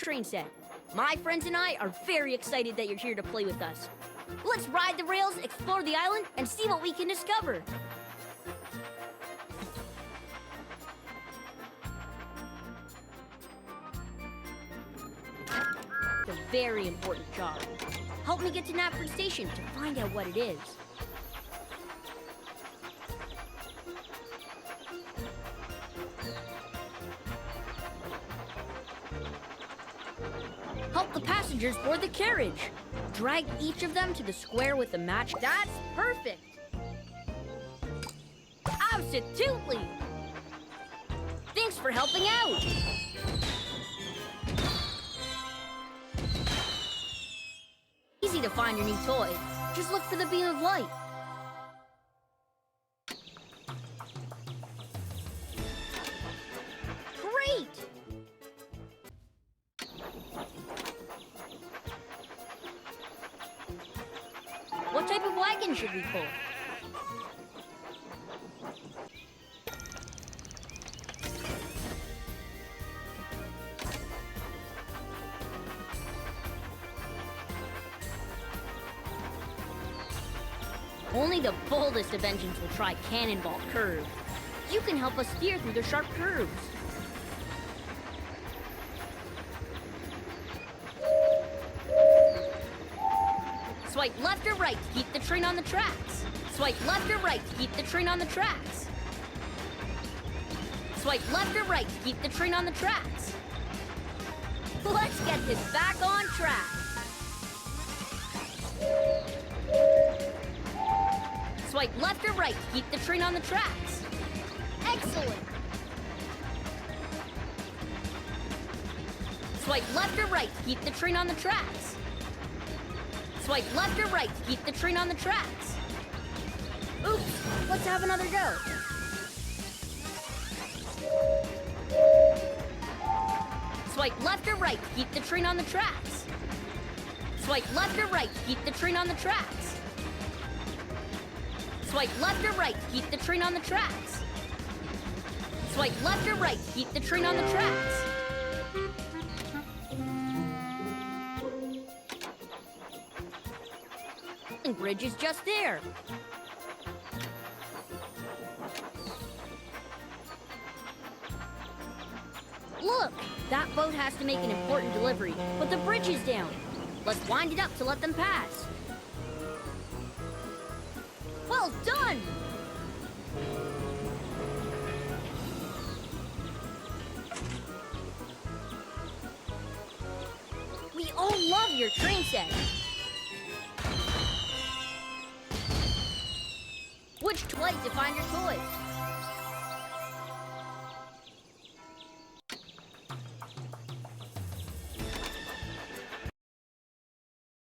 train set. My friends and I are very excited that you're here to play with us. Let's ride the rails, explore the island, and see what we can discover. It's a very important job. Help me get to Knapford Station to find out what it is. Help the passengers board the carriage. Drag each of them to the square with the match. That's perfect. Absolutely. Thanks for helping out. Easy to find your new toy. Just look for the beam of light. Great! What type of wagon should we pull? Only the boldest of engines will try Cannonball Curve. You can help us steer through the sharp curves. Swipe left or right to keep the train on the tracks. Swipe left or right to keep the train on the tracks. Swipe left or right to keep the train on the tracks. Let's get this back on track. Swipe left or right to keep the train on the tracks. Excellent! Swipe left or right to keep the train on the tracks. Swipe left or right to keep the train on the tracks. Oops, let's have another go. Swipe left or right to keep the train on the tracks. Swipe left or right to keep the train on the tracks. Swipe left or right to keep the train on the tracks. Swipe left or right to keep the train on the tracks. And bridge is just there. Look, that boat has to make an important delivery, but the bridge is down. Let's wind it up to let them pass. Well done! We all love your train set. Which way to find your